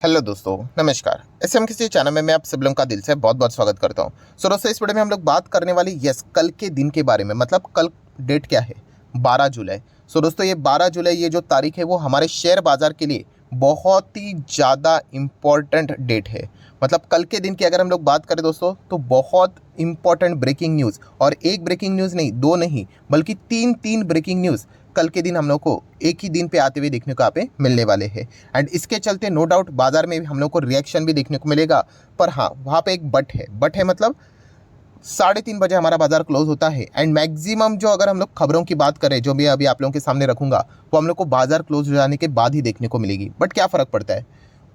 Hello दोस्तों, नमस्कार। SM किसी चैनल में मैं आप सब लोगों का दिल से बहुत बहुत स्वागत करता हूं। सो दोस्तों, इस वीडियो में हम लोग बात करने वाले कल के दिन के बारे में। मतलब कल डेट क्या है? 12 जुलाई। सो दोस्तों, ये 12 जुलाई ये जो तारीख है वो हमारे शेयर बाजार के लिए बहुत ही ज़्यादा इम्पॉर्टेंट डेट है। मतलब कल के दिन की अगर हम लोग बात करें दोस्तों, तो बहुत इम्पॉर्टेंट ब्रेकिंग न्यूज़, और एक ब्रेकिंग न्यूज़ नहीं, दो नहीं, बल्कि तीन तीन ब्रेकिंग न्यूज़ कल के दिन हम लोग को एक ही दिन पे आते हुए देखने को यहाँ पे मिलने वाले हैं। एंड इसके चलते नो डाउट बाजार में भी हम लोग को रिएक्शन भी देखने को मिलेगा। पर हाँ, वहाँ पे एक बट है मतलब 3:30 बजे हमारा बाजार क्लोज होता है। एंड मैक्सिमम जो अगर हम लोग खबरों की बात करें, जो मैं अभी आप लोगों के सामने रखूंगा, वो हम लोग को बाजार क्लोज हो जाने के बाद ही देखने को मिलेगी। बट क्या फ़र्क पड़ता है,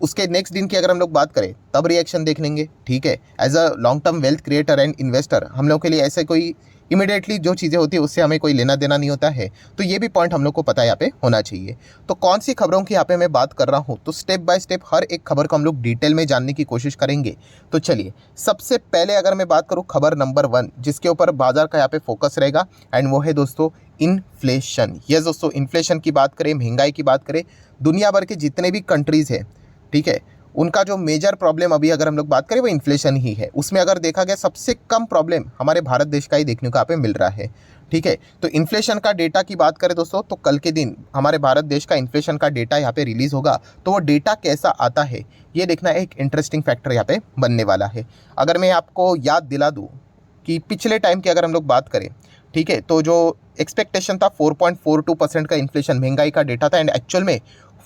उसके नेक्स्ट दिन की अगर हम लोग बात करें तब रिएक्शन देख लेंगे। ठीक है, as a long term wealth creator and investor हम लोग के लिए ऐसे कोई इमीडिएटली जो चीज़ें होती है उससे हमें कोई लेना देना नहीं होता है। तो ये भी पॉइंट हम लोग को पता है यहाँ पे होना चाहिए। तो कौन सी खबरों की यहाँ पे मैं बात कर रहा हूँ, तो स्टेप बाय स्टेप हर एक खबर को हम लोग डिटेल में जानने की कोशिश करेंगे। तो चलिए, सबसे पहले अगर मैं बात करूँ खबर नंबर 1 जिसके ऊपर बाजार का यहाँ पे फोकस रहेगा, एंड वो है दोस्तों इन्फ्लेशन। यस दोस्तों, इन्फ्लेशन की बात करें, महंगाई की बात करें, दुनिया भर के जितने भी कंट्रीज़ हैं, ठीक है, उनका जो मेजर प्रॉब्लम अभी अगर हम लोग बात करें वो इन्फ्लेशन ही है। उसमें अगर देखा गया सबसे कम प्रॉब्लम हमारे भारत देश का ही देखने को यहाँ पे मिल रहा है। ठीक है, तो इन्फ्लेशन का डेटा की बात करें दोस्तों, तो कल के दिन हमारे भारत देश का इन्फ्लेशन का डेटा यहाँ पे रिलीज़ होगा। तो वो डेटा कैसा आता है ये देखना एक इंटरेस्टिंग फैक्टर यहाँ पे बनने वाला है। अगर मैं आपको याद दिला दूँ कि पिछले टाइम की अगर हम लोग बात करें, ठीक है, तो जो एक्सपेक्टेशन था 4.42% का इन्फ्लेशन महंगाई का डेटा था, एंड एक्चुअल में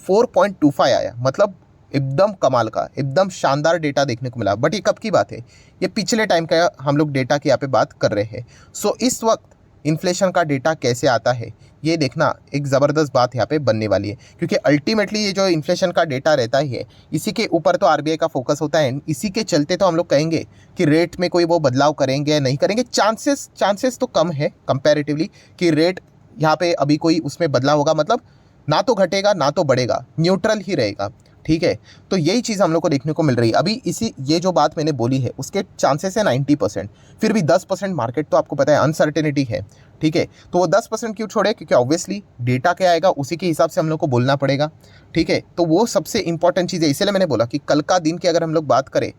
4.25 आया। मतलब एकदम कमाल का, एकदम शानदार डेटा देखने को मिला। बट ये कब की बात है? ये पिछले टाइम का हम लोग डेटा की यहाँ पे बात कर रहे हैं। सो इस वक्त इन्फ्लेशन का डेटा कैसे आता है ये देखना एक ज़बरदस्त बात यहाँ पे बनने वाली है, क्योंकि अल्टीमेटली ये जो इन्फ्लेशन का डेटा रहता ही है, इसी के ऊपर तो आरबीआई का फोकस होता है। इसी के चलते तो हम लोग कहेंगे कि रेट में कोई वो बदलाव करेंगे या नहीं करेंगे। चांसेस तो कम है कंपैरेटिवली कि रेट यहाँ पे अभी कोई उसमें बदलाव होगा। मतलब ना तो घटेगा ना तो बढ़ेगा, न्यूट्रल ही रहेगा। ठीक है, तो यही चीज़ हम लोग को देखने को मिल रही है अभी। इसी ये जो बात मैंने बोली है उसके चांसेस है 90%। फिर भी 10% मार्केट तो आपको पता है अनसर्टेनिटी है। ठीक है, तो वो 10% क्यों छोड़े? क्योंकि ऑब्वियसली डेटा क्या आएगा उसी के हिसाब से हम लोग को बोलना पड़ेगा। ठीक है, तो वो सबसे इंपॉर्टेंट चीज़ है। इसलिए मैंने बोला कि कल का दिन की अगर हम लोग बात करें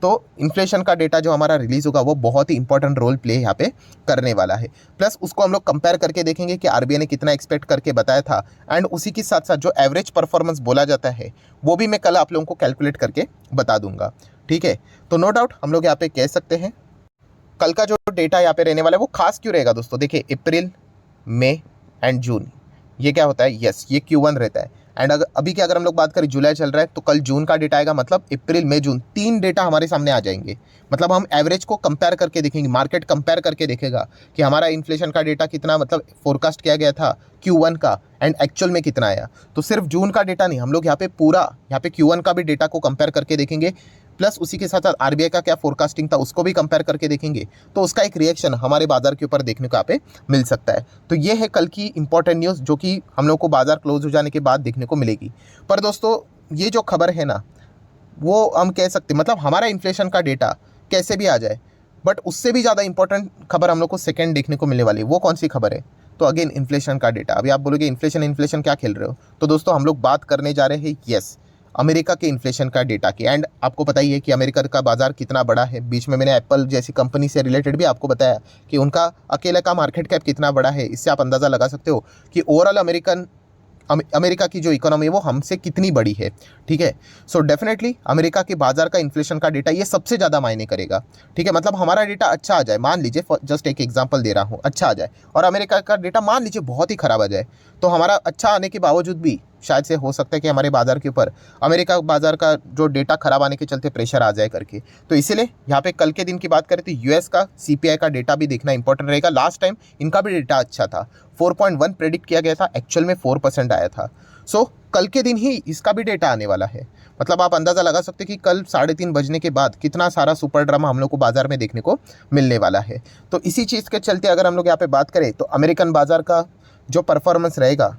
तो इन्फ्लेशन का डेटा जो हमारा रिलीज़ होगा वो बहुत ही इंपॉर्टेंट रोल प्ले यहाँ पे करने वाला है। प्लस उसको हम लोग कंपेयर करके देखेंगे कि आरबीआई ने कितना एक्सपेक्ट करके बताया था, एंड उसी के साथ साथ जो एवरेज परफॉर्मेंस बोला जाता है वो भी मैं कल आप लोगों को कैलकुलेट करके बता दूंगा। ठीक है, तो नो डाउट हम लोग यहाँ पे कह सकते हैं कल का जो डेटा यहाँ पे रहने वाला है वो खास क्यों रहेगा दोस्तों। देखिए, अप्रैल, मई एंड जून ये क्या होता है? ये Q1 रहता है। एंड अगर अभी की अगर हम लोग बात करें, जुलाई चल रहा है, तो कल जून का डेटा आएगा। मतलब अप्रैल, मई, जून 3 डेटा हमारे सामने आ जाएंगे। मतलब हम एवरेज को कंपेयर करके देखेंगे, मार्केट कंपेयर करके देखेगा कि हमारा इन्फ्लेशन का डेटा कितना, मतलब फोरकास्ट किया गया था Q1 का, एंड एक्चुअल में कितना आया। तो सिर्फ जून का डेटा नहीं, हम लोग यहाँ पे पूरा Q1 का भी डेटा को कंपेयर करके देखेंगे। प्लस उसी के साथ साथ आरबीआई का क्या फोरकास्टिंग था उसको भी कंपेयर करके देखेंगे। तो उसका एक रिएक्शन हमारे बाजार के ऊपर देखने को यहाँ पे मिल सकता है। तो ये है कल की इंपॉर्टेंट न्यूज़ जो कि हम लोग को बाजार क्लोज हो जाने के बाद देखने को मिलेगी। पर दोस्तों, ये जो खबर है ना, वो हम कह सकते मतलब हमारा इन्फ्लेशन का डेटा कैसे भी आ जाए, बट उससे भी ज़्यादा इंपॉर्टेंट खबर हम लोग को सेकेंड देखने को मिलने वाली है। वो कौन सी खबर है? तो अगेन इन्फ्लेशन का डेटा। अभी आप बोलोगे इन्फ्लेशन क्या खेल रहे हो? तो दोस्तों, हम लोग बात करने जा रहे हैं अमेरिका के इन्फ्लेशन का डेटा की। एंड आपको पता ही है कि अमेरिका का बाजार कितना बड़ा है। बीच में मैंने एप्पल जैसी कंपनी से रिलेटेड भी आपको बताया कि उनका अकेले का मार्केट कैप कितना बड़ा है। इससे आप अंदाज़ा लगा सकते हो कि ओवरऑल अमेरिका की जो इकोनॉमी है वो हमसे कितनी बड़ी है। ठीक है, सो डेफिनेटली अमेरिका के बाजार का इन्फ्लेशन का डेटा ये सबसे ज़्यादा मायने करेगा। ठीक है, मतलब हमारा डेटा अच्छा आ जाए, मान लीजिए जस्ट एक एग्जांपल दे रहा हूँ, अच्छा आ जाए, और अमेरिका का डेटा मान लीजिए बहुत ही ख़राब आ जाए, तो हमारा अच्छा आने के बावजूद भी शायद से हो सकता है कि हमारे बाजार के ऊपर अमेरिका बाजार का जो डेटा खराब आने के चलते प्रेशर आ जाए करके। तो इसीलिए यहाँ पे कल के दिन की बात करें तो यूएस का सीपीआई का डेटा भी देखना इंपॉर्टेंट रहेगा। लास्ट टाइम इनका भी डेटा अच्छा था, 4.1 प्रेडिक्ट किया गया था, एक्चुअल में 4% आया था। सो कल के दिन ही इसका भी डेटा आने वाला है। मतलब आप अंदाज़ा लगा सकते हैं कि कल 3:30 बजने के बाद कितना सारा सुपर ड्रामा हम लोग को बाजार में देखने को मिलने वाला है। तो इसी चीज़ के चलते अगर हम लोग यहाँ पे बात करें तो अमेरिकन बाजार का जो परफॉर्मेंस रहेगा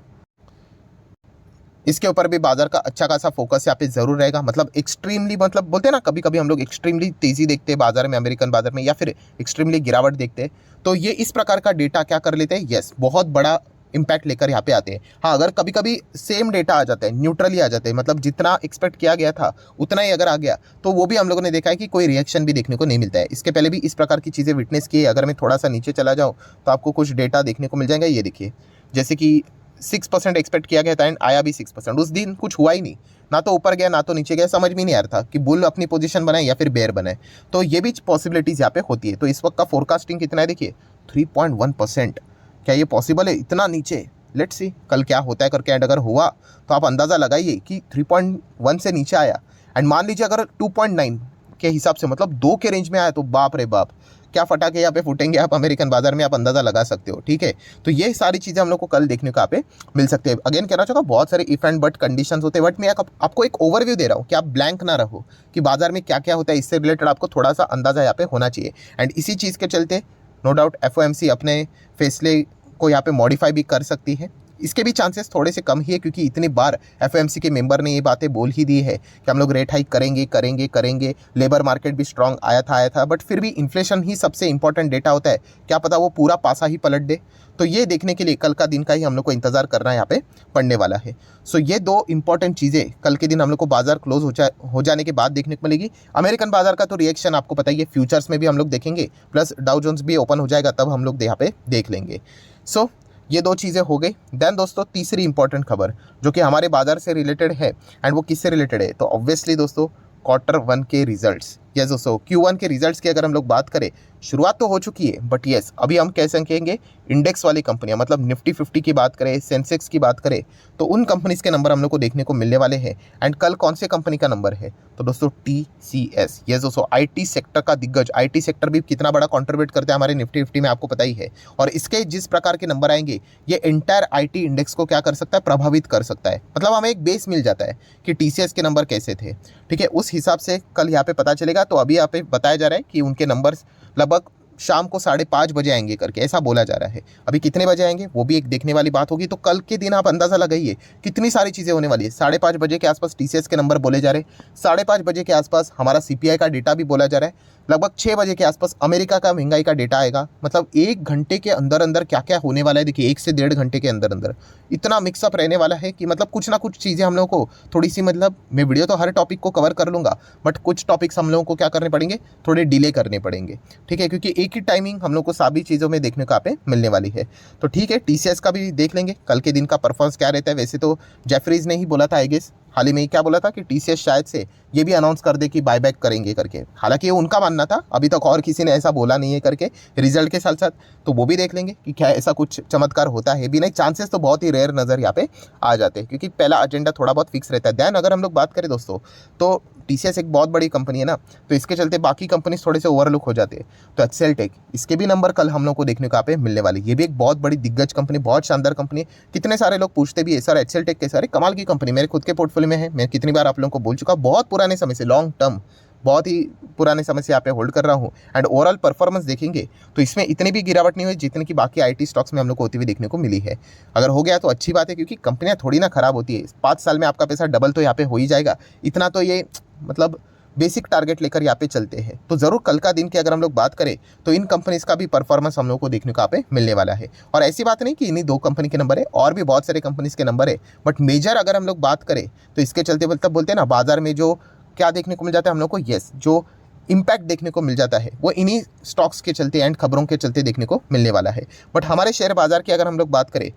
इसके ऊपर भी बाजार का अच्छा खासा फोकस यहाँ पे जरूर रहेगा। मतलब एक्सट्रीमली, मतलब बोलते हैं ना, कभी कभी हम लोग एक्सट्रीमली तेज़ी देखते हैं बाजार में, अमेरिकन बाजार में, या फिर एक्सट्रीमली गिरावट देखते हैं। तो ये इस प्रकार का डेटा क्या कर लेते हैं, बहुत बड़ा इम्पैक्ट लेकर यहाँ पे आते हैं। हाँ, अगर कभी कभी सेम डेटा आ जाता है, न्यूट्रली आ जाते हैं, मतलब जितना एक्सपेक्ट किया गया था उतना ही अगर आ गया, तो वो भी हम लोगों ने देखा है कि कोई रिएक्शन भी देखने को नहीं मिलता है। इसके पहले भी इस प्रकार की चीज़ें विटनेस की है। अगर मैं थोड़ा सा नीचे चला जाऊँ तो आपको कुछ डेटा देखने को मिल जाएगा। ये देखिए, जैसे कि 6% एक्सपेक्ट किया गया था एंड आया भी 6%। उस दिन कुछ हुआ ही नहीं, ना तो ऊपर गया ना तो नीचे गया, समझ में नहीं आ रहा था कि बुल अपनी पोजीशन बनाए या फिर बेयर बनाए। तो ये भी पॉसिबिलिटीज़ यहाँ पे होती है। तो इस वक्त का फोरकास्टिंग कितना है देखिए, 3.1%। क्या ये पॉसिबल है इतना नीचे? लेट्स सी कल क्या होता है करके। एंड अगर हुआ तो आप अंदाज़ा लगाइए कि 3.1 से नीचे आया एंड मान लीजिए अगर 2.9 के हिसाब से, मतलब 2 के रेंज में आया, तो बाप रे बाप, क्या फटाके यहाँ पे फूटेंगे आप अमेरिकन बाजार में, आप अंदाज़ा लगा सकते हो। ठीक है, तो ये सारी चीज़ें हम लोग को कल देखने को यहाँ पे मिल सकते हैं। अगेन कहना चाहूँगा, बहुत सारे इफ एंड बट कंडीशंस होते हैं, बट मैं आपको एक ओवरव्यू दे रहा हूँ कि आप ब्लैंक ना रहो कि बाजार में क्या क्या होता है। इससे रिलेटेड आपको थोड़ा सा अंदाज़ा यहाँ पे होना चाहिए। एंड इसी चीज़ के चलते नो डाउट FOMC अपने फैसले को यहाँ पे मॉडिफाई भी कर सकती है। इसके भी चांसेस थोड़े से कम ही है, क्योंकि इतनी बार FOMC के मेंबर ने ये बातें बोल ही दी है कि हम लोग रेट हाइक करेंगे करेंगे करेंगे। लेबर मार्केट भी स्ट्रांग आया था, बट फिर भी इन्फ्लेशन ही सबसे इंपॉर्टेंट डेटा होता है, क्या पता वो पूरा पासा ही पलट दे। तो ये देखने के लिए कल का दिन का ही हम लोग को इंतजार करना यहाँ पे पड़ने वाला है। सो ये दो इंपॉर्टेंट चीज़ें कल के दिन हम लोग को बाजार क्लोज हो जाने के बाद देखने को मिलेगी। अमेरिकन बाजार का तो रिएक्शन आपको पता ही है, फ्यूचर्स में भी हम लोग देखेंगे, प्लस डाउ जोन्स भी ओपन हो जाएगा, तब हम लोग यहाँ पे देख लेंगे। सो ये दो चीज़ें हो गई। देन दोस्तों, तीसरी इंपॉर्टेंट खबर जो कि हमारे बाजार से रिलेटेड है, एंड वो किससे रिलेटेड है, तो ऑब्वियसली दोस्तों Q1 के रिजल्ट्स। यस दोस्तों, Q1 के रिजल्ट्स की अगर हम लोग बात करें, शुरुआत तो हो चुकी है, बट यस अभी हम कह सकेंगे इंडेक्स वाली कंपनियां, मतलब निफ्टी 50 की बात करें, सेंसेक्स की बात करें, तो उन कंपनीज के नंबर हम लोग को देखने को मिलने वाले हैं। एंड कल कौन से कंपनी का नंबर है, तो दोस्तों TCS। यस दोस्तों, IT सेक्टर का दिग्गज। IT सेक्टर भी कितना बड़ा कॉन्ट्रीब्यूट करता है हमारे निफ्टी 50 में, आपको पता ही है। और इसके जिस प्रकार के नंबर आएंगे, ये एंटायर IT इंडेक्स को क्या कर सकता है, प्रभावित कर सकता है। मतलब हमें एक बेस मिल जाता है कि TCS के नंबर कैसे थे। ठीक है, उस हिसाब से कल यहाँ पे पता चलेगा। तो अभी यहाँ पे बताया जा रहा है कि उनके नंबर्स लगभग शाम को 5:30 बजे आएंगे करके, ऐसा बोला जा रहा है। अभी कितने बजे आएंगे वो भी एक देखने वाली बात होगी। तो कल के दिन आप अंदाज़ा लगाइए कितनी सारी चीज़ें होने वाली है। 5:30 बजे के आसपास TCS के नंबर बोले जा रहे हैं, 5:30 बजे के आसपास हमारा CPI का डेटा भी बोला जा रहा है, लगभग 6 बजे के आसपास अमेरिका का महंगाई का डेटा आएगा। मतलब 1 घंटे के अंदर अंदर क्या क्या होने वाला है, देखिए 1 से 1.5 घंटे के अंदर अंदर इतना मिक्सअप रहने वाला है कि मतलब कुछ ना कुछ चीज़ें हम लोगों को थोड़ी सी, मतलब मैं वीडियो तो हर टॉपिक को कवर कर लूँगा, बट कुछ टॉपिक्स हम लोगों को क्या करने पड़ेंगे, थोड़े डिले करने पड़ेंगे। ठीक है, क्योंकि एक ही टाइमिंग हम लोग को सभी चीज़ों में देखने को यहाँ पे मिलने वाली है। तो ठीक है, TCS का भी देख लेंगे कल के दिन का परफॉर्मेंस क्या रहता है। वैसे तो जेफरीज ने ही बोला था, आई गेस हाल ही में क्या बोला था कि TCS शायद से ये भी अनाउंस कर दे कि बायबैक करेंगे करके। हालांकि ये उनका मानना था, अभी तक और किसी ने ऐसा बोला नहीं है करके रिजल्ट के साथ साथ। तो वो भी देख लेंगे कि क्या ऐसा कुछ चमत्कार होता है भी नहीं। चांसेस तो बहुत ही रेयर नज़र यहाँ पे आ जाते हैं, क्योंकि पहला एजेंडा थोड़ा बहुत फिक्स रहता है। दैन अगर हम लोग बात करें दोस्तों, तो TCS एक बहुत बड़ी कंपनी है ना, तो इसके चलते बाकी कंपनीज थोड़े से ओवरलुक हो जाते हैं। तो एक्सेलटेक, इसके भी नंबर कल हम लोग को देखने को यहाँ पे मिलने वाले। ये भी एक बहुत बड़ी दिग्गज कंपनी, बहुत शानदार कंपनी है। कितने सारे लोग पूछते भी है, सर एक्सेलटेक के सारे कमाल की कंपनी, मेरे खुद के पोर्टफोलियो में है। मैं कितनी बार आप लोगों को बोल चुका, बहुत पुराने समय से, लॉन्ग टर्म, बहुत ही पुराने समय से यहाँ पे होल्ड कर रहा हूँ। एंड ओवरऑल परफॉर्मेंस देखेंगे तो इसमें इतनी भी गिरावट नहीं हुई जितनी की बाकी IT स्टॉक्स में हम लोग को होती हुई देखने को मिली है। अगर हो गया तो अच्छी बात है, क्योंकि कंपनियां थोड़ी ना खराब होती है। 5 साल में आपका पैसा डबल तो यहाँ पे हो ही जाएगा, इतना तो ये मतलब बेसिक टारगेट लेकर यहाँ पे चलते हैं। तो ज़रूर कल का दिन की अगर हम लोग बात करें तो इन कंपनीज का भी परफॉर्मेंस हम लोग को देखने को यहाँ पे मिलने वाला है। और ऐसी बात नहीं कि इन्हीं 2 कंपनी के नंबर है, और भी बहुत सारे कंपनीज के नंबर है, बट मेजर अगर हम लोग बात करें तो इसके चलते मतलब बोलते हैं ना, बाजार में जो क्या देखने को मिल जाता है हम लोग को, यस जो इम्पैक्ट देखने को मिल जाता है वो इन्हीं स्टॉक्स के चलते एंड खबरों के चलते देखने को मिलने वाला है। बट हमारे शेयर बाजार की अगर हम लोग बात करें,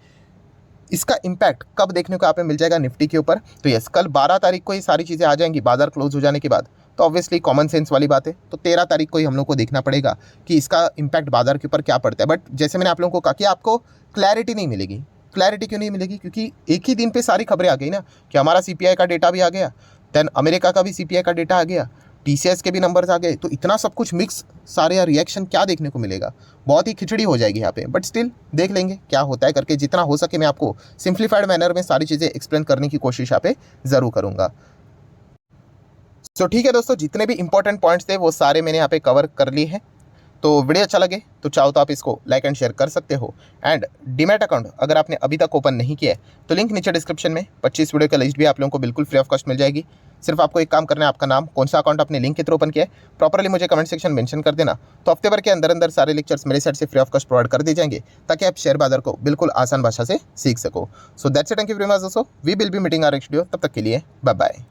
इसका इम्पैक्ट कब देखने को यहाँ पे मिल जाएगा निफ्टी के ऊपर, तो यस कल 12 तारीख को ये सारी चीज़ें आ जाएंगी बाजार क्लोज हो जाने के बाद। तो ऑब्वियसली कॉमन सेंस वाली बात है, तो 13 तारीख को ही हम लोग को देखना पड़ेगा कि इसका इम्पैक्ट बाजार के ऊपर क्या पड़ता है। बट जैसे मैंने आप लोगों को कहा कि आपको क्लैरिटी नहीं मिलेगी। क्लैरिटी क्यों नहीं मिलेगी, क्योंकि एक ही दिन पे सारी खबरें आ गई ना, कि हमारा CPI का डेटा भी आ गया, देन अमेरिका का भी CPI का डेटा आ गया, TCS के भी नंबर्स आ गए। तो इतना सब कुछ मिक्स, सारे रिएक्शन क्या देखने को मिलेगा, बहुत ही खिचड़ी हो जाएगी यहाँ पे। बट स्टिल देख लेंगे क्या होता है करके। जितना हो सके मैं आपको सिंप्लीफाइड मैनर में सारी चीज़ें एक्सप्लेन करने की कोशिश यहाँ पे ज़रूर करूँगा। सो ठीक है दोस्तों, जितने भी इंपॉर्टेंट पॉइंट्स थे वो सारे मैंने यहाँ पे कवर कर लिए हैं। तो वीडियो अच्छा लगे तो चाहो तो आप इसको लाइक एंड शेयर कर सकते हो। एंड डीमैट अकाउंट अगर आपने अभी तक ओपन नहीं किया है तो लिंक नीचे डिस्क्रिप्शन में 25 वीडियो का लिस्ट भी आप लोगों को बिल्कुल फ्री ऑफ कॉस्ट मिल जाएगी। सिर्फ आपको एक काम करना है, आपका नाम, कौन सा अकाउंट आपने लिंक के थ्रू ओपन किया है, प्रॉपरली मुझे कमेंट सेक्शन मेंशन कर देना। तो हफ्ते भर के अंदर अंदर सारे लेक्चर्स मेरे साइड से फ्री ऑफ कॉस्ट प्रोवाइड कर दिए जाएंगे ताकि आप शेयर बाजार को बिल्कुल आसान भाषा से सीख सको। So that's it, thank you very much दोस्तों, we will be meeting our next video. तब तक के लिए बाय बाय।